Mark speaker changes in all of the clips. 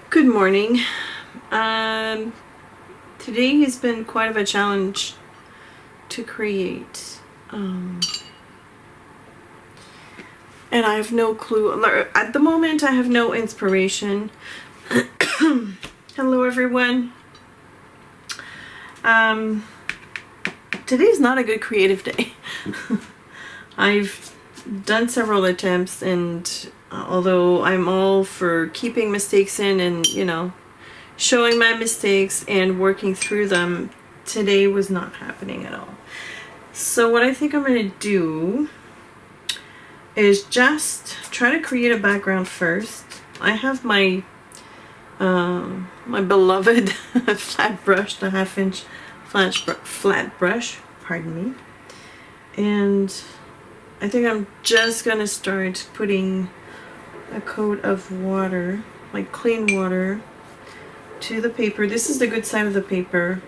Speaker 1: Good morning. Today has been quite of a challenge to create. And I have no clue. At the moment, I have no inspiration. Hello, everyone. Today's not a good creative day. I've done several attempts, and although I'm all for keeping mistakes in and, showing my mistakes and working through them, today was not happening at all. So what I think I'm going to do is just try to create a background first. I have my my beloved flat brush, the 1/2 inch flat brush, pardon me. And I think I'm just going to start putting a coat of water, like clean water, to the paper. This is the good side of the paper.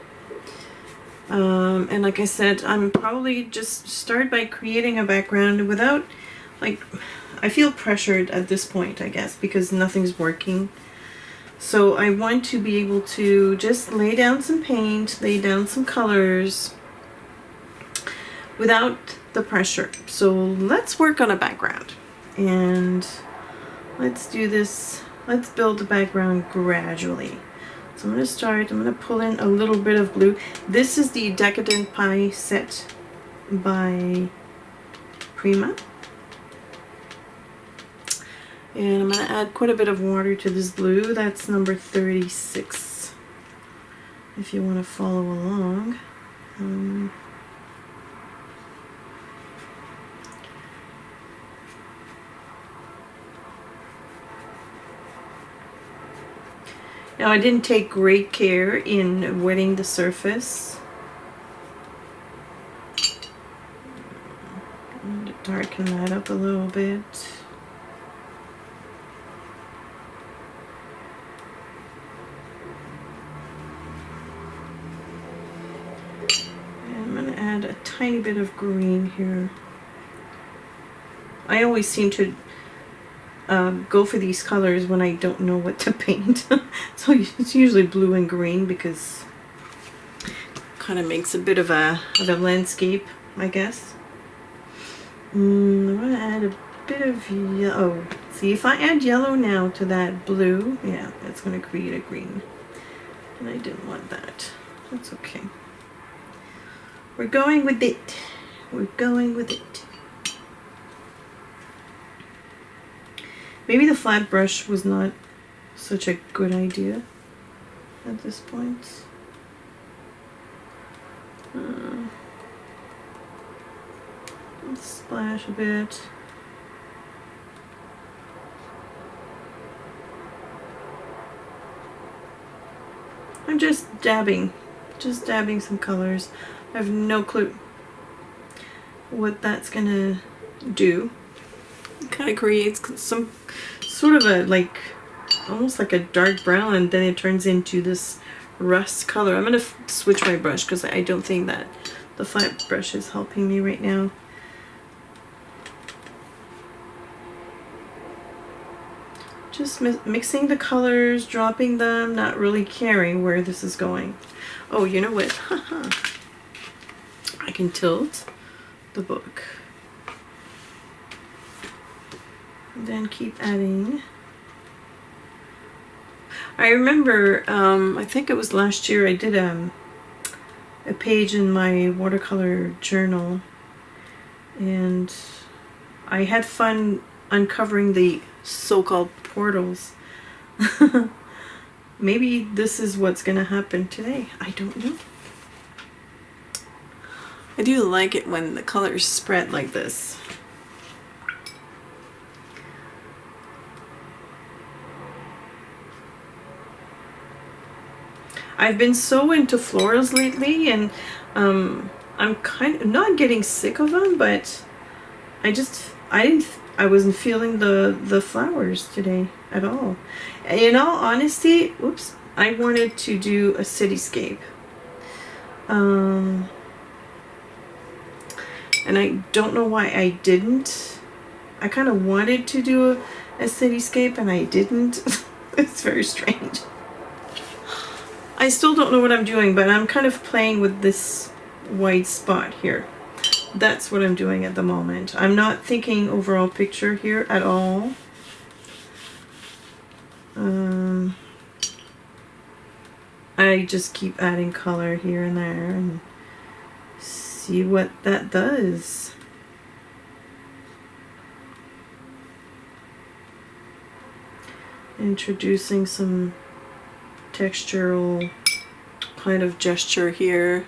Speaker 1: And like I said, I'm probably just start by creating a background without, I feel pressured at this point, I guess, because nothing's working. So I want to be able to just lay down some paint, lay down some colors without the pressure. So let's work on a background and let's do this. Let's build the background gradually. So I'm going to start, I'm going to pull in a little bit of blue. This is the Decadent Pie set by Prima. And I'm going to add quite a bit of water to this blue. That's number 36, if you want to follow along. Now I didn't take great care in wetting the surface. I'm going to darken that up a little bit. And I'm going to add a tiny bit of green here. I always seem to go for these colors when I don't know what to paint. So it's usually blue and green because it kind of makes a bit of a landscape, I guess. I'm going to add a bit of yellow. See, if I add yellow now to that blue, yeah, it's going to create a green. And I didn't want that. That's okay. We're going with it. We're going with it. Maybe the flat brush was not such a good idea at this point. Let's splash a bit. I'm just dabbing some colors. I have no clue what that's gonna do. It kind of creates some sort of a almost like a dark brown, and then it turns into this rust color. I'm gonna switch my brush because I don't think that the flat brush is helping me right now. Just mixing the colors, dropping them, not really caring where this is going. Oh, you know what? I can tilt the book. And then keep adding. I remember, I think it was last year, I did a page in my watercolor journal, and I had fun uncovering the so-called portals. Maybe this is what's gonna happen today. I don't know. I do like it when the colors spread like this. I've been so into florals lately, and I'm kind of not getting sick of them, but I wasn't feeling the flowers today at all. In all honesty, oops, I wanted to do a cityscape. And I don't know why I didn't. I kind of wanted to do a cityscape and I didn't. It's very strange. I still don't know what I'm doing, but I'm kind of playing with this white spot here. That's what I'm doing at the moment. I'm not thinking overall picture here at all. I just keep adding color here and there and see what that does. Introducing some textural kind of gesture here.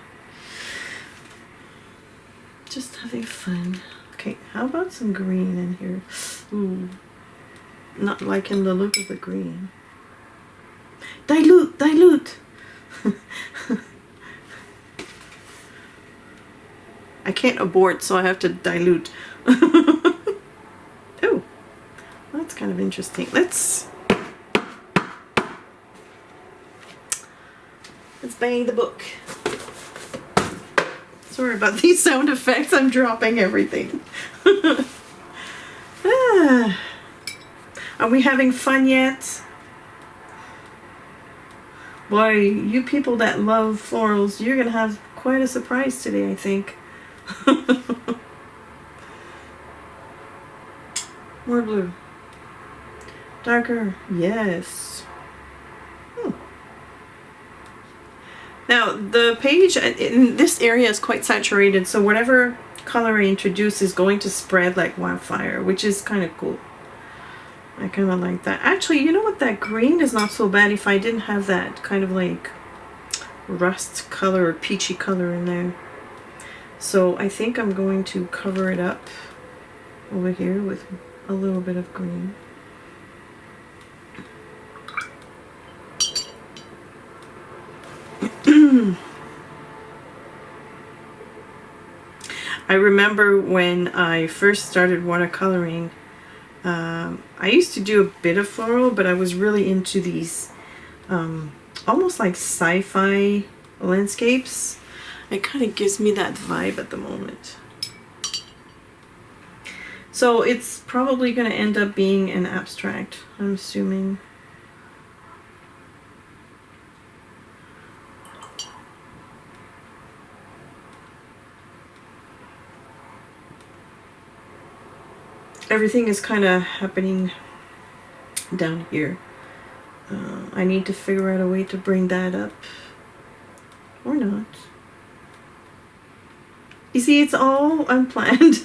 Speaker 1: Just having fun. Okay, how about some green in here? Ooh, not liking the look of the green. Dilute, dilute. I can't abort, so I have to dilute. Oh, that's kind of interesting. Let's bang the book. Sorry about these sound effects. I'm dropping everything. Are we having fun yet? Boy, you people that love florals, you're gonna have quite a surprise today, I think. More blue. Darker. Yes. Now, the page in this area is quite saturated, so whatever color I introduce is going to spread like wildfire, which is kind of cool. I kind of like that. Actually, you know what? That green is not so bad if I didn't have that kind of like rust color or peachy color in there. So I think I'm going to cover it up over here with a little bit of green. I remember when I first started watercoloring, I used to do a bit of floral, but I was really into these almost like sci-fi landscapes. It kind of gives me that vibe at the moment. So it's probably going to end up being an abstract, I'm assuming. Everything is kind of happening down here. I need to figure out a way to bring that up. Or not. You see, it's all unplanned.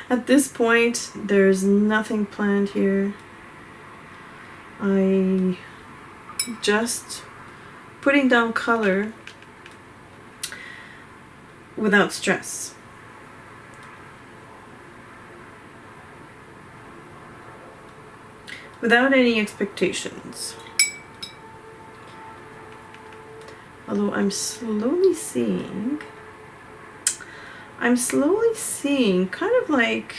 Speaker 1: At this point, there's nothing planned here. I just putting down color without stress. Without any expectations. Although I'm slowly seeing kind of like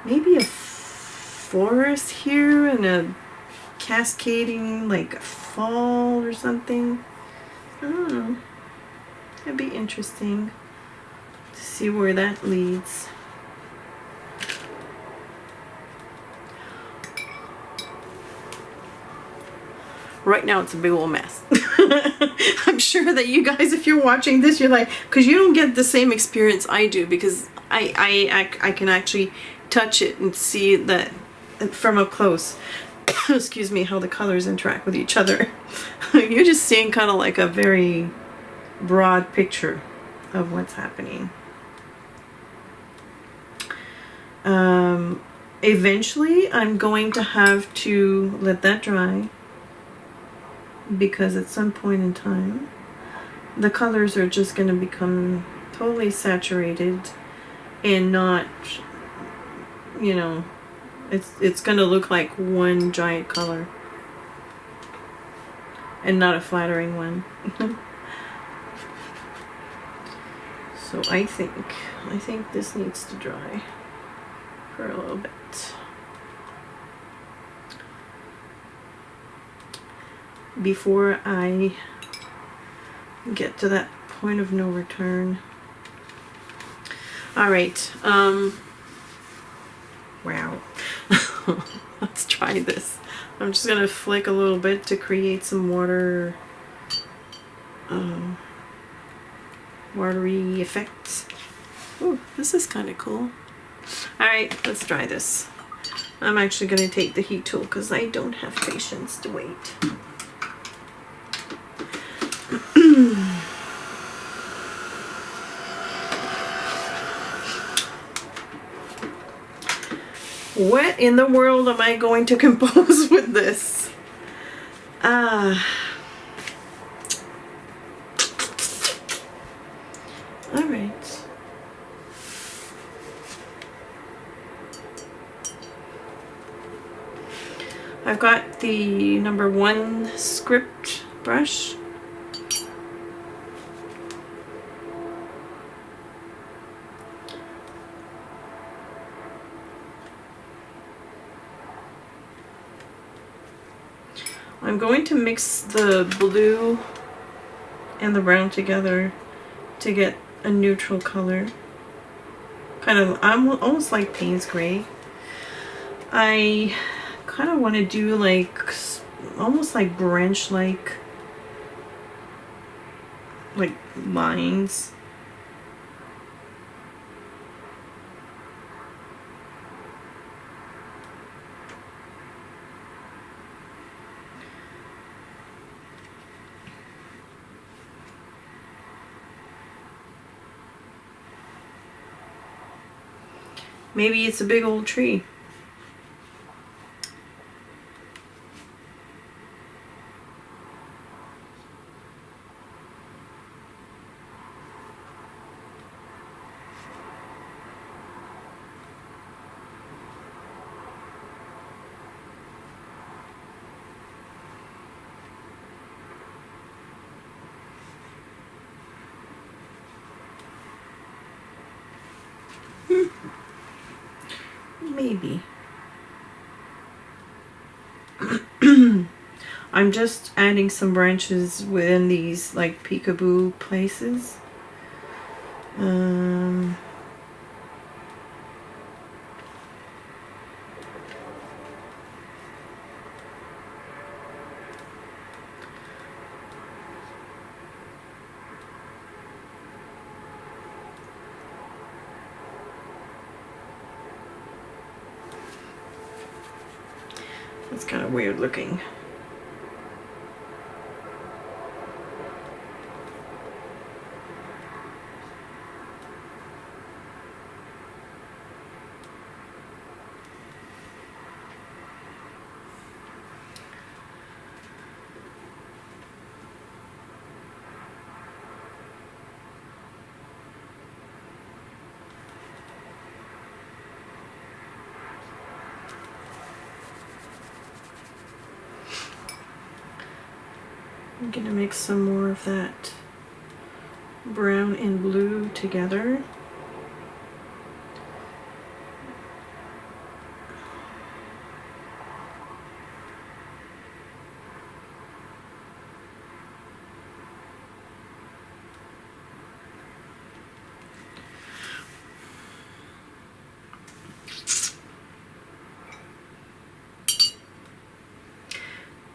Speaker 1: maybe a forest here and a cascading like a fall or something. I don't know. That'd be interesting to see where that leads. Right now it's a big old mess. I'm sure that you guys, if you're watching this, you're like, because you don't get the same experience I do, because I can actually touch it and see that from up close. Excuse me, how the colors interact with each other. You're just seeing kind of like a very broad picture of what's happening. Eventually I'm going to have to let that dry, because at some point in time the colors are just going to become totally saturated and not, you know, it's going to look like one giant color and not a flattering one. So I think this needs to dry for a little bit. Before I get to that point of no return. All right. Wow. Let's try this. I'm just gonna flick a little bit to create some watery effects. Ooh, this is kind of cool. Alright, let's try this. I'm actually gonna take the heat tool because I don't have patience to wait. What in the world am I going to compose with this? Alright. I've got the #1 script brush. I'm going to mix the blue and the brown together to get a neutral color. Kind of, I'm almost like Payne's gray. I kind of want to do like almost like branch like lines. Maybe it's a big old tree. Maybe. I'm just adding some branches within these like peekaboo places. It's kind of weird looking. I'm gonna mix some more of that brown and blue together.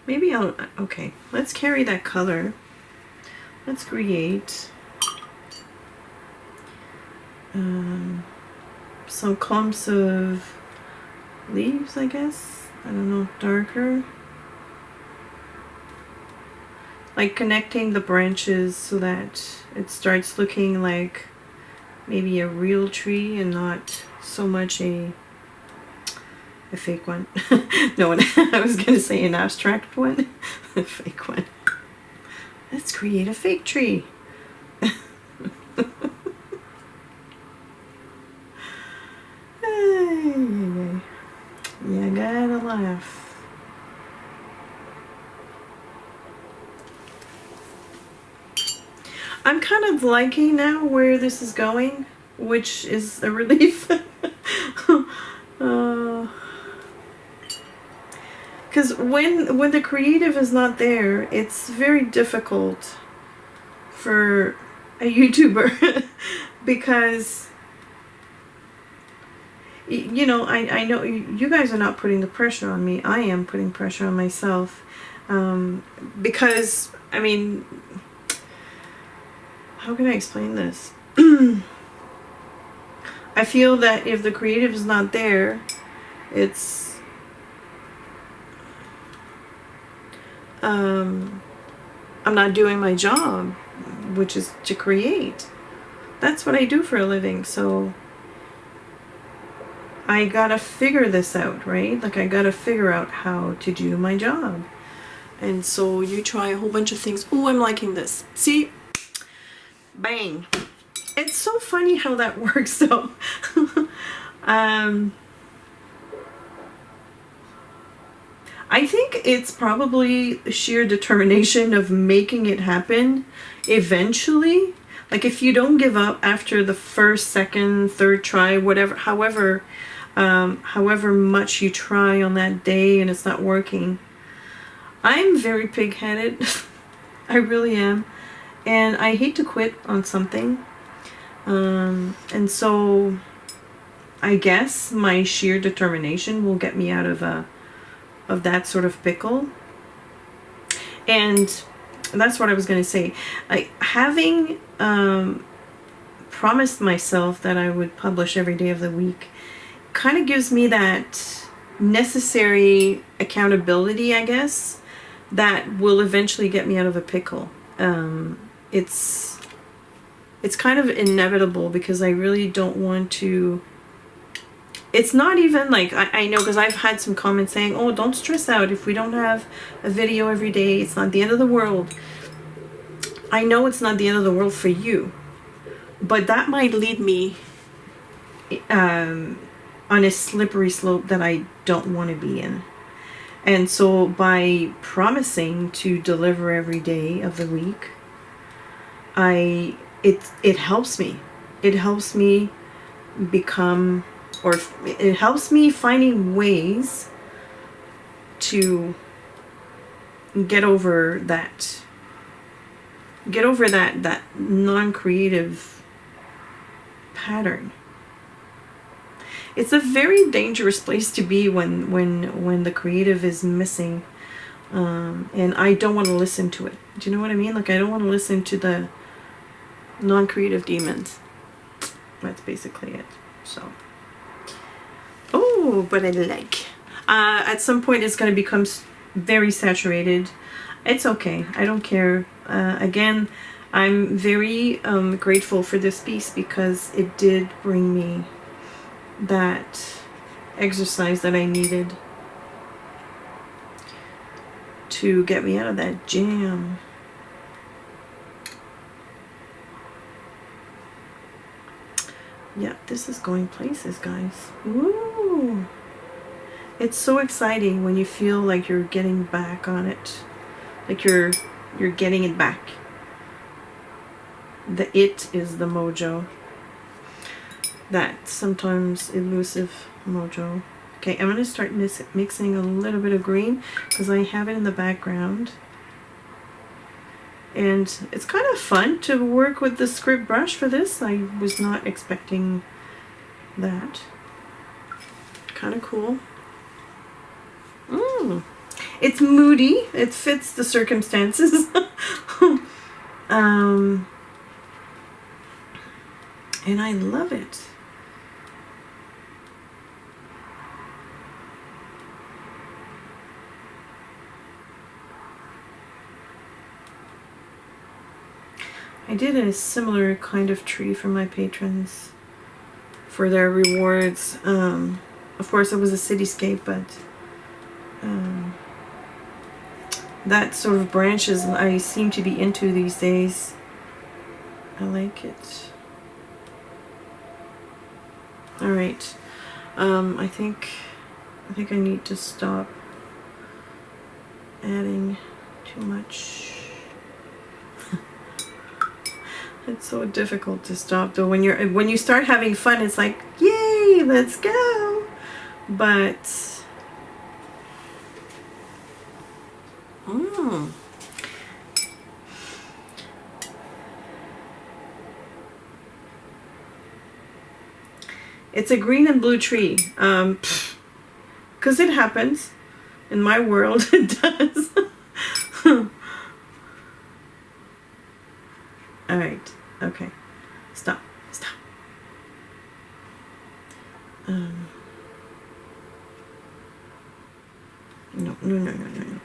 Speaker 1: Maybe I'll, okay, let's carry that color. Let's create some clumps of leaves, I guess. I don't know, darker. Like connecting the branches so that it starts looking like maybe a real tree and not so much a fake one. No, I was gonna say an abstract one. A fake one. Let's create a fake tree. You gotta laugh. I'm kind of liking now where this is going, which is a relief. Because when the creative is not there, it's very difficult for a YouTuber because you know, I know you guys are not putting the pressure on me. I am putting pressure on myself. Because, I mean, how can I explain this? I feel that if the creative is not there, it's I'm not doing my job, which is to create. That's what I do for a living. So I gotta figure this out, right? Like I gotta figure out how to do my job. And so you try a whole bunch of things. Oh, I'm liking this. See? Bang. It's so funny how that works though. I think it's probably sheer determination of making it happen eventually. Like if you don't give up after the first, second, third try, whatever, however much you try on that day and it's not working. I'm very pig-headed. I really am. And I hate to quit on something. And so I guess my sheer determination will get me out of that sort of pickle. And that's what I was going to say. Like having promised myself that I would publish every day of the week kind of gives me that necessary accountability, I guess, that will eventually get me out of a pickle. It's kind of inevitable because I really don't want to. It's not even like, I know, because I've had some comments saying, oh, don't stress out if we don't have a video every day. It's not the end of the world. I know it's not the end of the world for you, but that might lead me on a slippery slope that I don't want to be in. And so by promising to deliver every day of the week, it helps me. It helps me become, or it helps me finding ways to get over that non-creative pattern. It's a very dangerous place to be when the creative is missing, and I don't want to listen to it. Do you know what I mean? Like I don't want to listen to the non-creative demons. That's basically it. So, oh, but I like. At some point, it's going to become very saturated. It's okay. I don't care. Again, I'm very grateful for this piece because it did bring me that exercise that I needed to get me out of that jam. Yeah, this is going places, guys. Woo! It's so exciting when you feel like you're getting back on it. Like you're getting it back. The it is the mojo. That sometimes elusive mojo. Okay, I'm going to start mixing a little bit of green because I have it in the background. And it's kind of fun to work with the script brush for this. I was not expecting that. Kind of cool. It's moody. It fits the circumstances. And I love it. I did a similar kind of tree for my patrons for their rewards. Of course, it was a cityscape, but that sort of branches I seem to be into these days. I like it. All right. I think I need to stop adding too much. It's so difficult to stop though. When you start having fun, it's like, yay, let's go. But It's a green and blue tree. 'Cause it happens. In my world, it does. All right. Okay. Stop. Stop. No, no, no, no, no, no.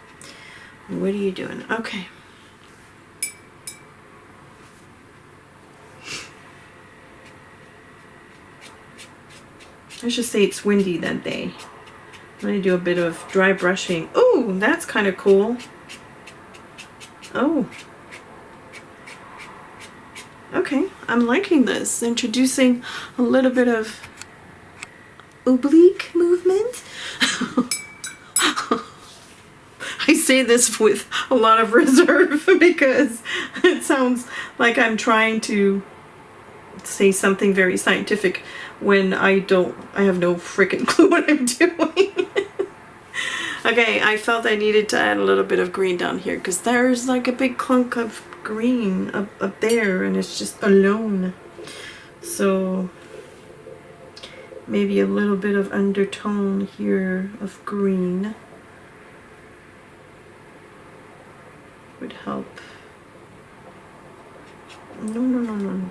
Speaker 1: What are you doing? Okay. I should say it's windy that day. I'm going to do a bit of dry brushing. Oh, that's kind of cool. Oh. Okay, I'm liking this. Introducing a little bit of oblique movement. I say this with a lot of reserve because it sounds like I'm trying to say something very scientific when I have no freaking clue what I'm doing. Okay, I felt I needed to add a little bit of green down here because there's like a big clunk of green up there and it's just alone. So maybe a little bit of undertone here of green would help. No, no, no, no.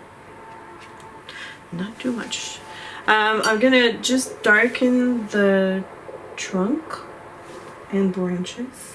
Speaker 1: Not too much. I'm gonna just darken the trunk and branches.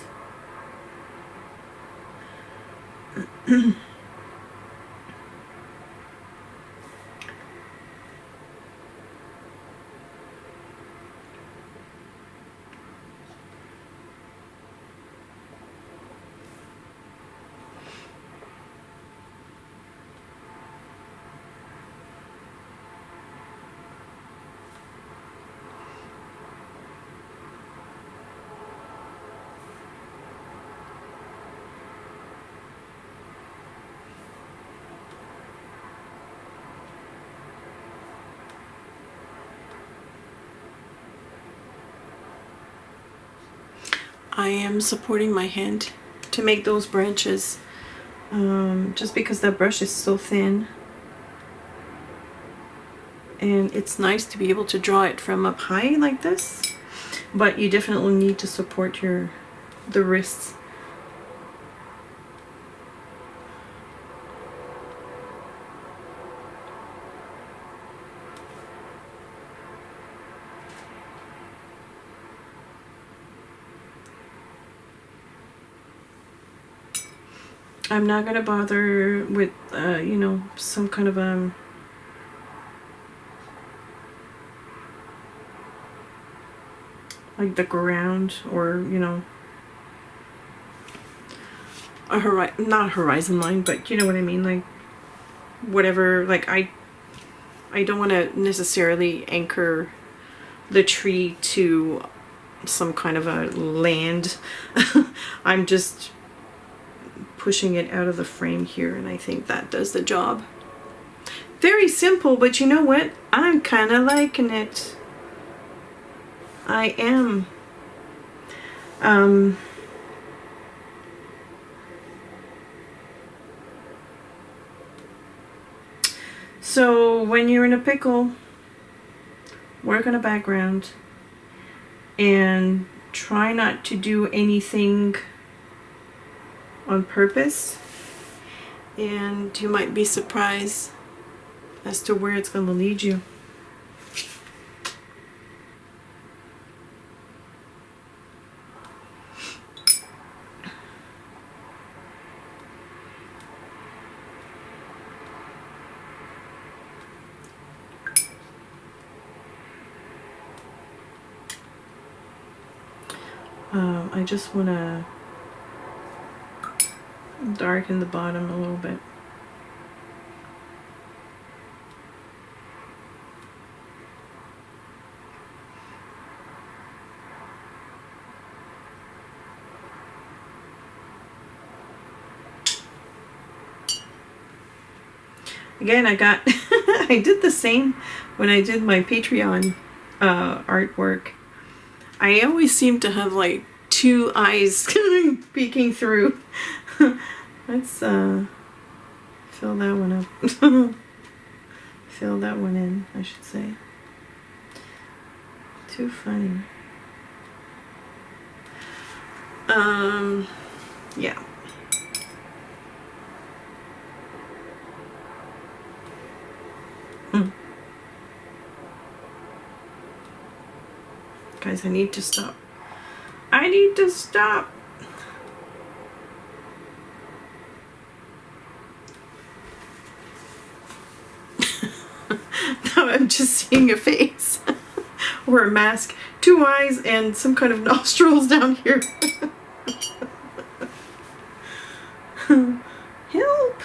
Speaker 1: I am supporting my hand to make those branches just because that brush is so thin, and it's nice to be able to draw it from up high like this, but you definitely need to support the wrists. I'm not gonna bother with, you know, some kind of like the ground, or you know, a not horizon line, but you know what I mean, like whatever. Like I don't want to necessarily anchor the tree to some kind of a land. I'm just pushing it out of the frame here, and I think that does the job. Very simple, but you know what? I'm kind of liking it. I am. So when you're in a pickle, work on a background and try not to do anything on purpose, and you might be surprised as to where it's going to lead you. I just want to darken the bottom a little bit. Again, I got I did the same when I did my Patreon artwork. I always seem to have like two eyes peeking through. Let's fill that one up. Fill that one in, I should say. too funny. Yeah. Guys, I need to stop. I need to stop. Now I'm just seeing a face. Or a mask. 2 eyes and some kind of nostrils down here. Help!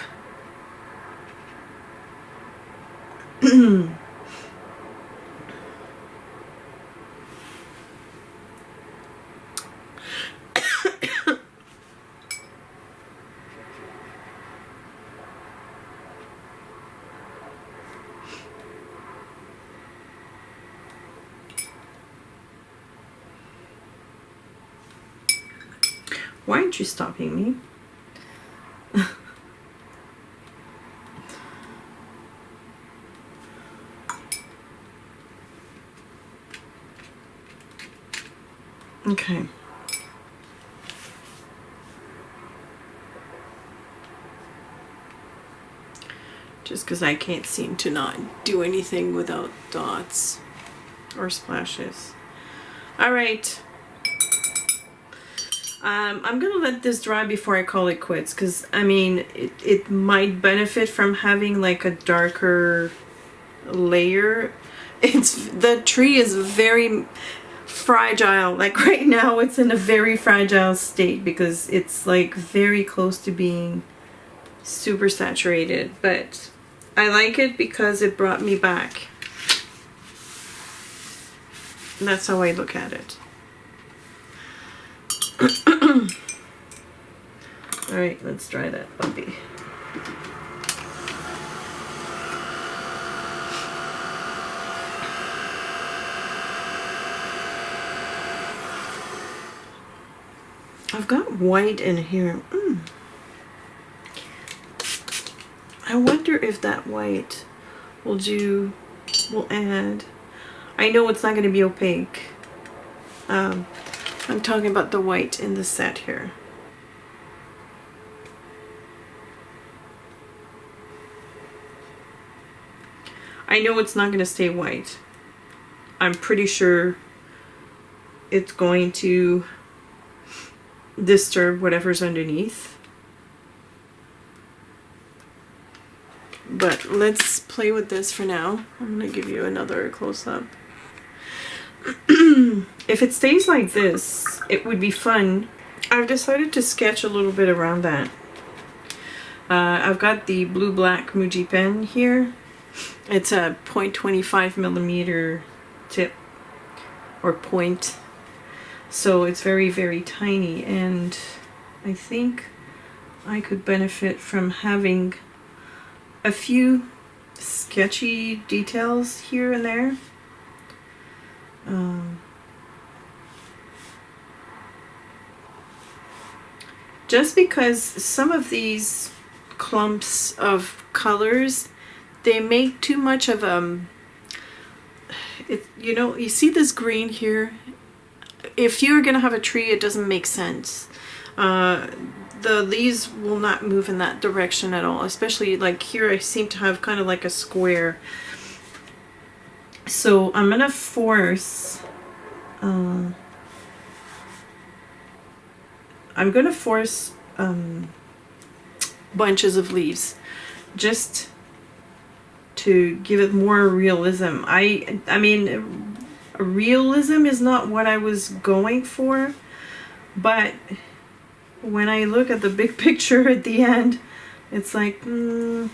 Speaker 1: Why aren't you stopping me? Okay. Just because I can't seem to not do anything without dots or splashes. All right. I'm gonna let this dry before I call it quits, because I mean it might benefit from having like a darker layer. The tree is very fragile. Like right now it's in a very fragile state because it's like very close to being super saturated, but I like it because it brought me back. And that's how I look at it. All right, let's try that puppy. I've got white in here. I wonder if that white will add. I know it's not going to be opaque. I'm talking about the white in the set here. I know it's not going to stay white. I'm pretty sure it's going to disturb whatever's underneath. But let's play with this for now. I'm going to give you another close-up. If it stays like this, it would be fun. I've decided to sketch a little bit around that. I've got the blue-black Muji pen here. It's a 0.25 millimeter tip or point. So it's very, very tiny, and I think I could benefit from having a few sketchy details here and there. Just because some of these clumps of colors, they make too much of you know, you see this green here? If you're gonna have a tree, it doesn't make sense. The leaves will not move in that direction at all, especially like here I seem to have kind of like a square. So I'm gonna force bunches of leaves just to give it more realism. I mean, realism is not what I was going for, but when I look at the big picture at the end, it's like, I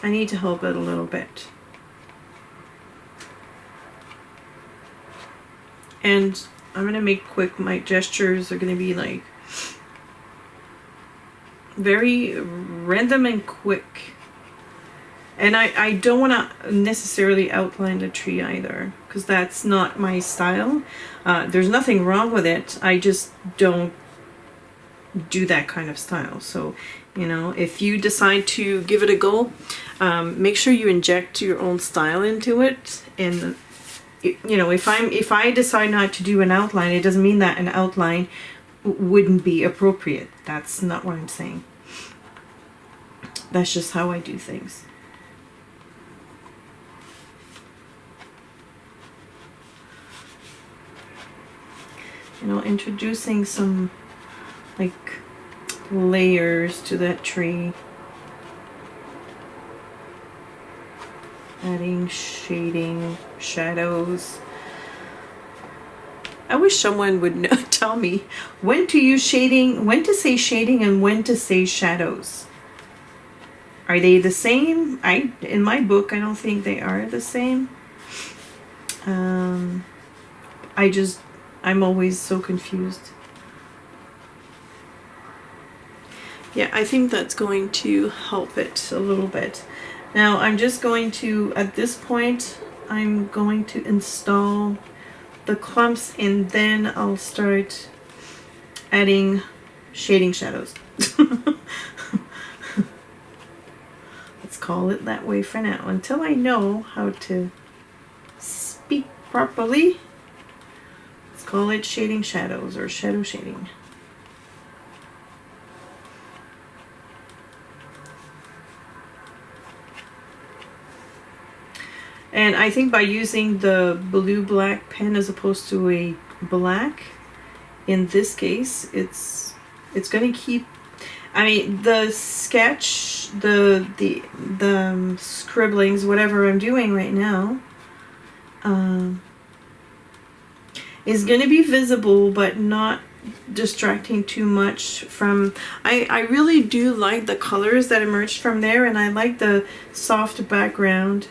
Speaker 1: need to help it a little bit. And I'm gonna make quick, my gestures are gonna be like very random and quick. And I don't want to necessarily outline the tree either, because that's not my style. There's nothing wrong with it. I just don't do that kind of style. So, you know, if you decide to give it a go, make sure you inject your own style into it and you know, if I decide not to do an outline, it doesn't mean that an outline wouldn't be appropriate. That's not what I'm saying. That's just how I do things. You know, introducing some like layers to that tree. Adding shading, shadows. I wish someone would know, tell me when to use shading, when to say shading, and when to say shadows. Are they the same? In my book, I don't think they are the same. I'm always so confused. Yeah, I think that's going to help it a little bit. Now I'm just going to, at this point, I'm going to install the clumps and then I'll start adding shading shadows. Let's call it that way for now, until I know how to speak properly. Let's call it shading shadows or shadow shading. And I think by using the blue-black pen as opposed to a black, in this case, it's going to keep. I mean, the sketch, the scribblings, whatever I'm doing right now, is going to be visible, but not distracting too much from. I really do like the colors that emerged from there, and I like the soft background.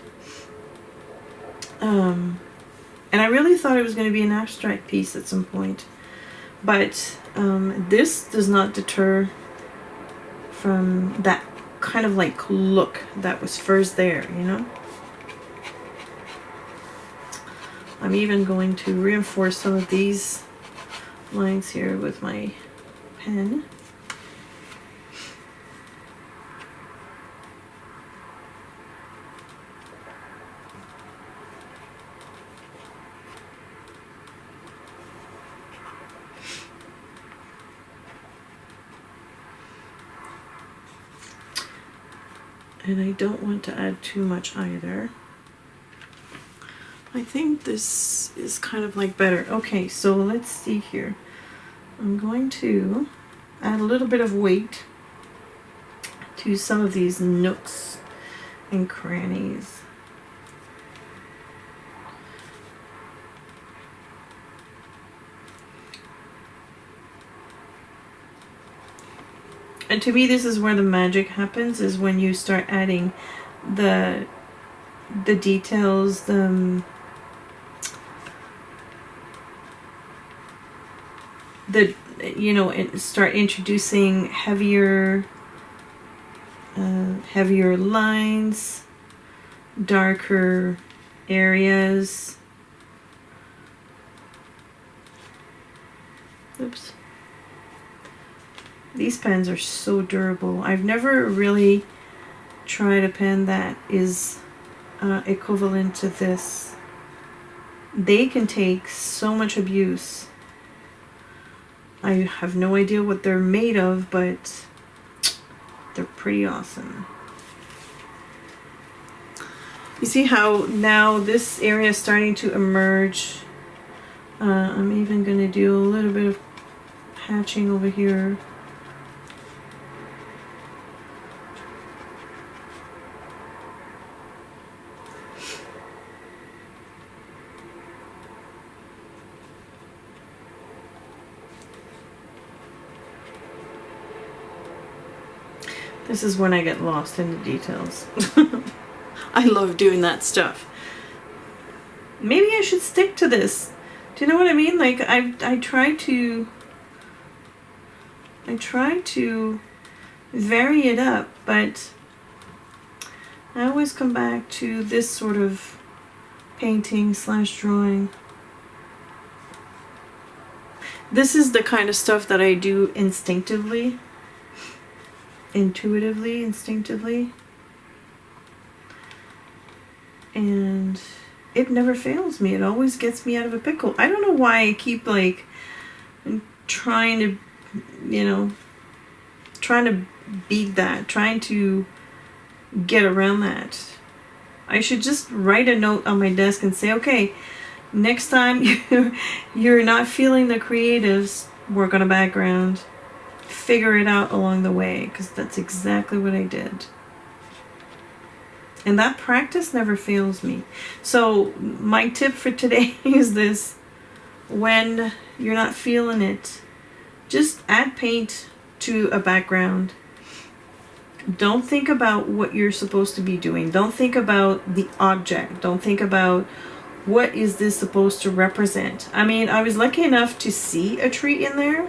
Speaker 1: And I really thought it was going to be an abstract piece at some point, but this does not deter from that kind of like look that was first there, you know. I'm even going to reinforce some of these lines here with my pen. And I don't want to add too much either. I think this is kind of like better. Okay, so let's see here. I'm going to add a little bit of weight to some of these nooks and crannies. And to me, this is where the magic happens, is when you start adding the details, you know, start introducing heavier lines, darker areas. Oops. These pens are so durable. I've never really tried a pen that is equivalent to this. They can take so much abuse. I have no idea what they're made of, but they're pretty awesome. You see how now this area is starting to emerge. I'm even going to do a little bit of hatching over here. This is when I get lost in the details. I love doing that stuff. Maybe I should stick to this. Do you know what I mean? Like I try to vary it up, but I always come back to this sort of painting / drawing. This is the kind of stuff that I do instinctively. Intuitively, instinctively. And it never fails me. It always gets me out of a pickle. I don't know why I keep like trying to, you know, trying to beat that, trying to get around that. I should just write a note on my desk and say, okay, next time you're not feeling the creatives, work on a background, figure it out along the way, because that's exactly what I did. And that practice never fails me. So my tip for today is this: when you're not feeling it, just add paint to a background. Don't think about what you're supposed to be doing. Don't think about the object. Don't think about what is this supposed to represent. I mean, I was lucky enough to see a tree in there,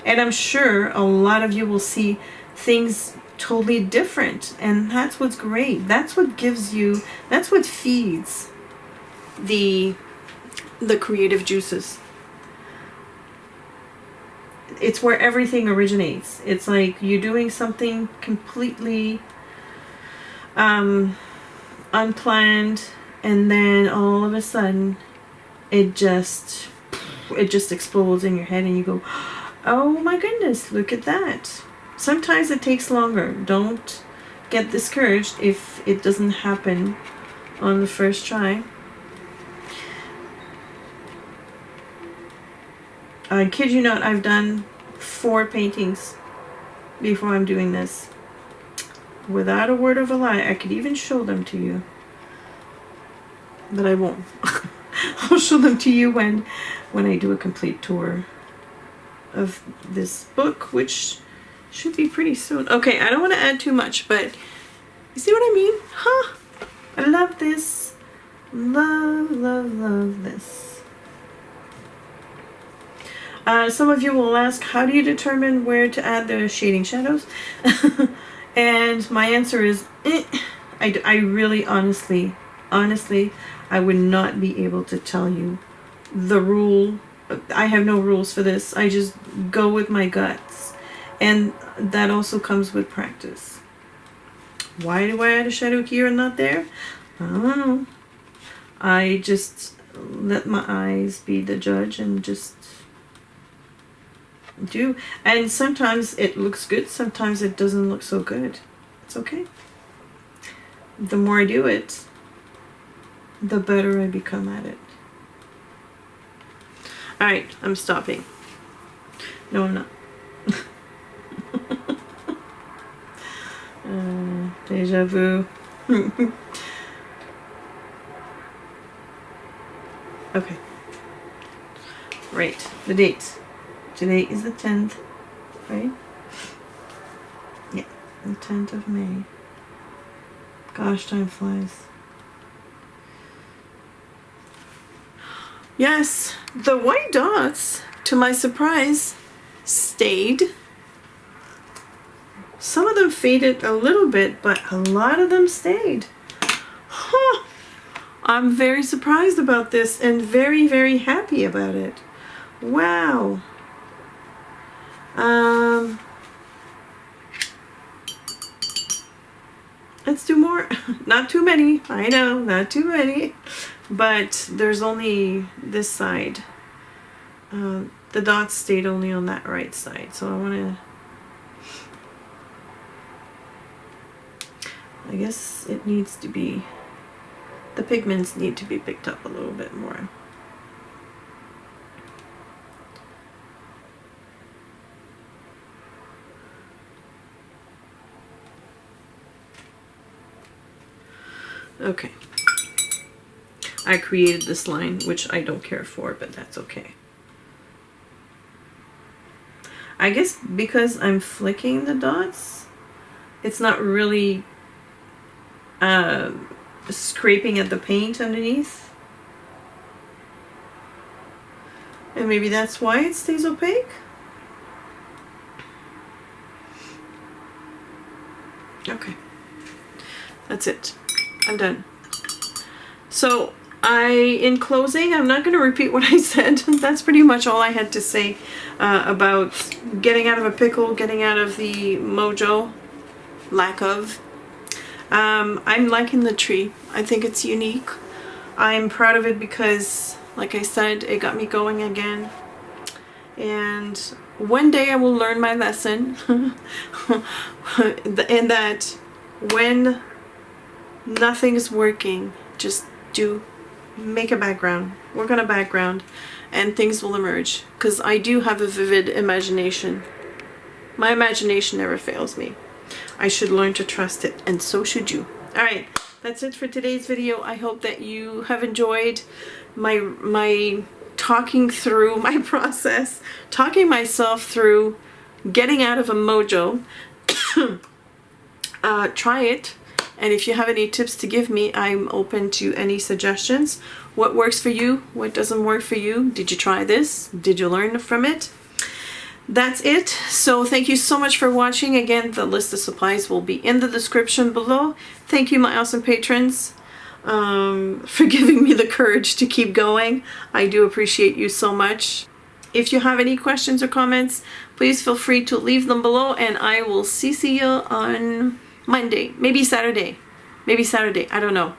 Speaker 1: and I'm sure a lot of you will see things totally different, and that's what's great. That's what gives you, that's what feeds the creative juices. It's where everything originates. It's like you're doing something completely unplanned, and then all of a sudden it just explodes in your head, and you go, oh my goodness, look at that. Sometimes it takes longer. Don't get discouraged if it doesn't happen on the first try. I kid you not, I've done 4 paintings before I'm doing this. Without a word of a lie, I could even show them to you. But I won't. I'll show them to you when I do a complete tour of this book, which should be pretty soon. Okay, I don't want to add too much, but you see what I mean? Huh? I love this. Love, love, love this. Some of you will ask, how do you determine where to add the shading shadows? And my answer is, I really honestly, I would not be able to tell you the rule. I have no rules for this. I just go with my guts. And that also comes with practice. Why do I add a shadow here and not there? I don't know. I just let my eyes be the judge and just do. And sometimes it looks good, sometimes it doesn't look so good. It's okay. The more I do it, the better I become at it. Alright, I'm stopping. No, I'm not. Deja vu. Okay. Right, the date. Today is the 10th, right? Yeah, the 10th of May. Gosh, time flies. Yes, the white dots, to my surprise, stayed. Some of them faded a little bit, but a lot of them stayed. Huh. I'm very surprised about this and very, very happy about it. Wow. Let's do more. Not too many. I know, not too many. But there's only this side. The dots stayed only on that right side. So I want to... I guess it needs to be... The pigments need to be picked up a little bit more. Okay. I created this line, which I don't care for, but that's okay. I guess because I'm flicking the dots, it's not really scraping at the paint underneath. And maybe that's why it stays opaque. Okay. That's it. I'm done. So in closing, I'm not going to repeat what I said. That's pretty much all I had to say about getting out of a pickle, getting out of the mojo, lack of. I'm liking the tree. I think it's unique. I'm proud of it because, like I said, it got me going again. And one day I will learn my lesson. And that when nothing is working, just make a background, work on a background, and things will emerge. Because I do have a vivid imagination. My imagination never fails me. I should learn to trust it, and so should you. Alright, that's it for today's video. I hope that you have enjoyed my talking through my process, talking myself through getting out of a mojo. Try it, and if you have any tips to give me, I'm open to any suggestions. What works for you? What doesn't work for you? Did you try this? Did you learn from it? That's it. So thank you so much for watching. Again, the list of supplies will be in the description below. Thank you, my awesome patrons, for giving me the courage to keep going. I do appreciate you so much. If you have any questions or comments, please feel free to leave them below, and I will see you on Monday, maybe Saturday. I don't know.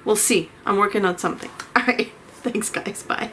Speaker 1: We'll see. I'm working on something. All right. Thanks, guys. Bye.